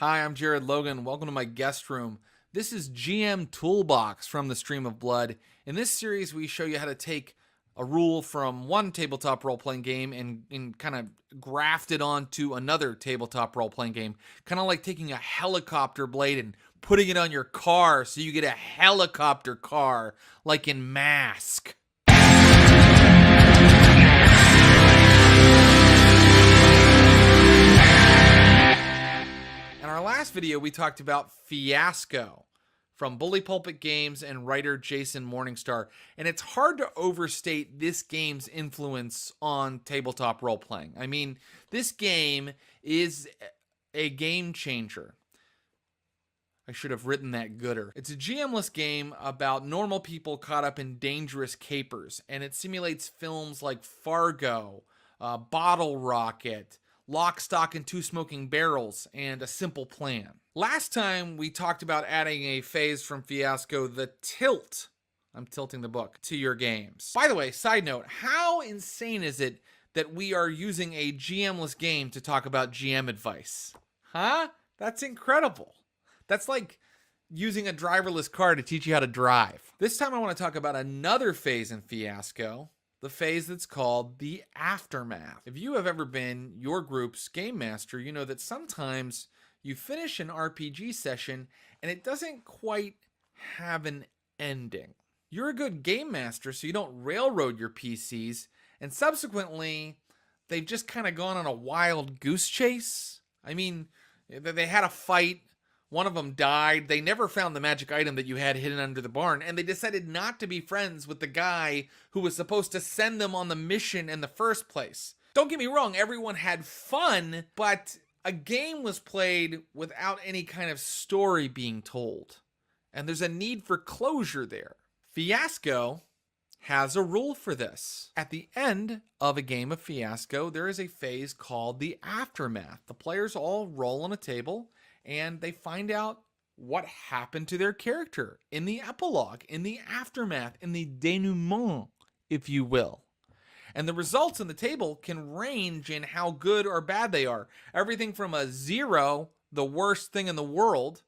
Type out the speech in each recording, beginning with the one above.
Hi, I'm Jared Logan. Welcome to my guest room. This is GM Toolbox from the Stream of Blood. In this series, we show you how to take a rule from one tabletop role-playing game and kind of graft it onto another tabletop role-playing game. Kind of like taking a helicopter blade and putting it on your car so you get a helicopter car, like in Mask. In our last video, we talked about Fiasco from Bully Pulpit Games and writer Jason Morningstar. And it's hard to overstate this game's influence on tabletop role-playing. I mean, this game is a game changer. I should have written that gooder. It's a GM-less game about normal people caught up in dangerous capers, and it simulates films like Fargo, Bottle Rocket, Lock, Stock, and Two Smoking Barrels, and A Simple Plan. Last time, we talked about adding a phase from Fiasco, the tilt. I'm tilting the book to your games. By the way, side note, how insane is it that we are using a GM-less game to talk about GM advice? Huh? That's incredible. That's like using a driverless car to teach you how to drive. This time I want to talk about another phase in Fiasco, the phase that's called the Aftermath. If you have ever been your group's game master, you know that sometimes you finish an RPG session and it doesn't quite have an ending. You're a good game master, so you don't railroad your PCs, and subsequently, they've just kind of gone on a wild goose chase. I mean, they had a fight. One of them died. They never found the magic item that you had hidden under the barn, and they decided not to be friends with the guy who was supposed to send them on the mission in the first place. Don't get me wrong, everyone had fun, but a game was played without any kind of story being told, and there's a need for closure there. Fiasco has a rule for this. At the end of a game of Fiasco, there is a phase called the Aftermath. The players all roll on a table, and they find out what happened to their character in the epilogue, in the aftermath, in the denouement, if you will. And the results on the table can range in how good or bad they are. Everything from a 0, the worst thing in the world,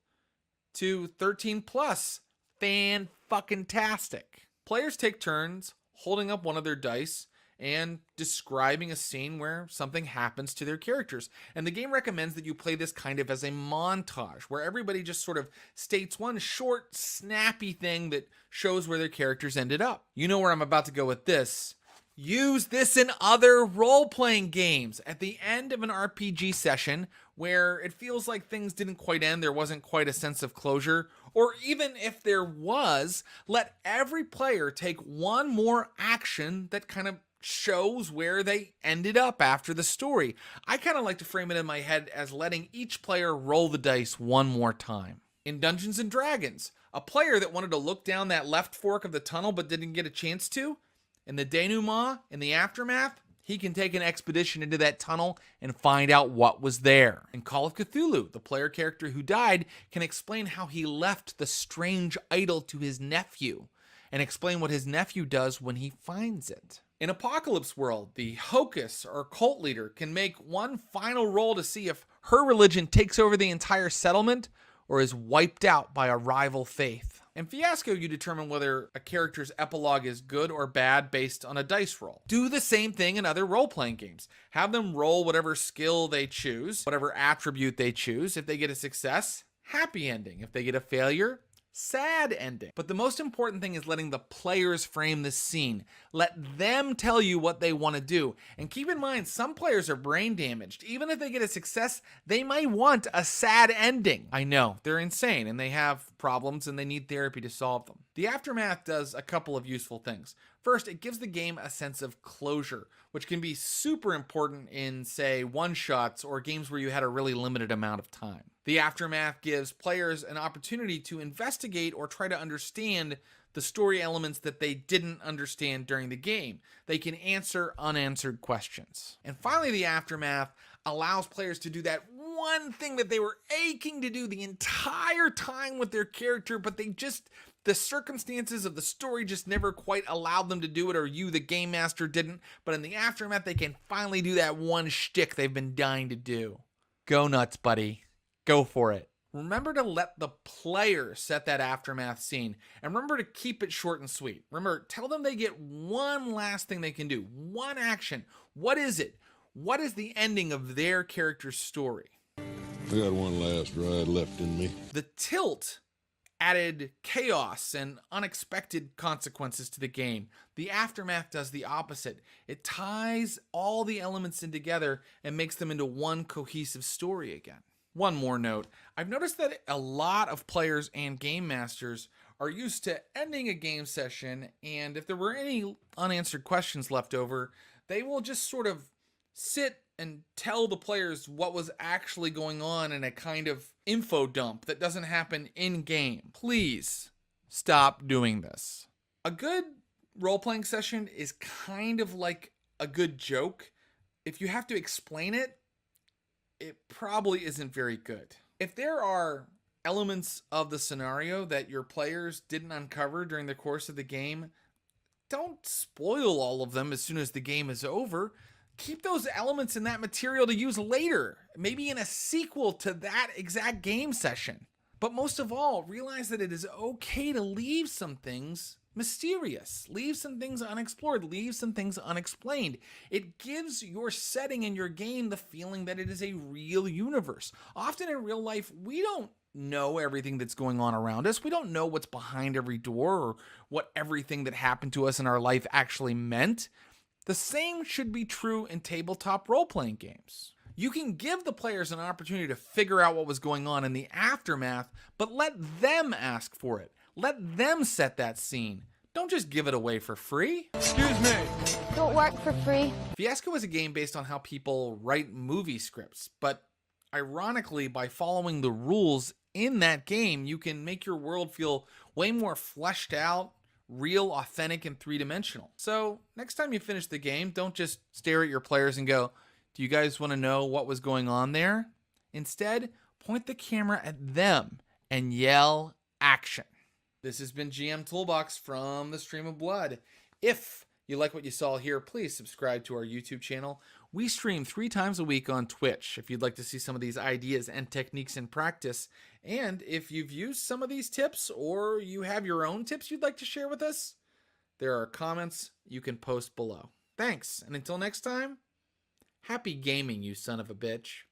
to 13 plus, fan-fucking-tastic. Players take turns holding up one of their dice and describing a scene where something happens to their characters. And the game recommends that you play this kind of as a montage, where everybody just sort of states one short, snappy thing that shows where their characters ended up. You know where I'm about to go with this. Use this in other role-playing games. At the end of an RPG session, where it feels like things didn't quite end, there wasn't quite a sense of closure, or even if there was, let every player take one more action that kind of shows where they ended up after the story. I kind of like to frame it in my head as letting each player roll the dice one more time. In Dungeons & Dragons, a player that wanted to look down that left fork of the tunnel but didn't get a chance to, in the denouement, in the aftermath, he can take an expedition into that tunnel and find out what was there. In Call of Cthulhu, the player character who died can explain how he left the strange idol to his nephew and explain what his nephew does when he finds it. In Apocalypse World, the Hocus or cult leader can make one final roll to see if her religion takes over the entire settlement or is wiped out by a rival faith. In Fiasco, you determine whether a character's epilogue is good or bad based on a dice roll. Do the same thing in other role-playing games. Have them roll whatever skill they choose, whatever attribute they choose. If they get a success, happy ending. If they get a failure, sad ending. But the most important thing is letting the players frame the scene. Let them tell you what they want to do. And keep in mind, some players are brain damaged. Even if they get a success, they might want a sad ending. I know, they're insane and they have problems and they need therapy to solve them. The Aftermath does a couple of useful things. First, it gives the game a sense of closure, which can be super important in, say, one-shots or games where you had a really limited amount of time. The Aftermath gives players an opportunity to investigate or try to understand the story elements that they didn't understand during the game. They can answer unanswered questions. And finally, the Aftermath allows players to do that one thing that they were aching to do the entire time with their character, but the circumstances of the story just never quite allowed them to do it, or you, the game master, didn't. But in the Aftermath, they can finally do that one shtick they've been dying to do. Go nuts, buddy. go for it. Remember to let the player set that aftermath scene, and remember to keep it short and sweet. Remember, tell them they get one last thing they can do, one action. What is it? What is the ending of their character's story? I got one last ride left in me. The tilt added chaos and unexpected consequences to the game. The aftermath does the opposite. It ties all the elements in together and makes them into one cohesive story again. One more note. I've noticed that a lot of players and game masters are used to ending a game session, and if there were any unanswered questions left over, they will just sort of sit and tell the players what was actually going on in a kind of info dump that doesn't happen in game. Please stop doing this. A good role-playing session is kind of like a good joke. If you have to explain it, it probably isn't very good. If there are elements of the scenario that your players didn't uncover during the course of the game, don't spoil all of them as soon as the game is over. Keep those elements in that material to use later, maybe in a sequel to that exact game session. But most of all, realize that it is okay to leave some things mysterious, leave some things unexplored, leave some things unexplained. It gives your setting and your game the feeling that it is a real universe. Often in real life, we don't know everything that's going on around us. We don't know what's behind every door or what everything that happened to us in our life actually meant. The same should be true in tabletop role-playing games. You can give the players an opportunity to figure out what was going on in the aftermath, but let them ask for it. Let them set that scene. Don't just give it away for free. Excuse me. Don't work for free. Fiasco is a game based on how people write movie scripts, but ironically, by following the rules in that game, you can make your world feel way more fleshed out, real, authentic, and three-dimensional. So next time you finish the game, don't just stare at your players and go, "Do you guys want to know what was going on there?" Instead, point the camera at them and yell action. This has been GM Toolbox from the Stream of Blood. If you like what you saw here, please subscribe to our YouTube channel. We stream 3 times a week on Twitch if you'd like to see some of these ideas and techniques in practice. And if you've used some of these tips or you have your own tips you'd like to share with us, there are comments you can post below. Thanks, and until next time, happy gaming, you son of a bitch.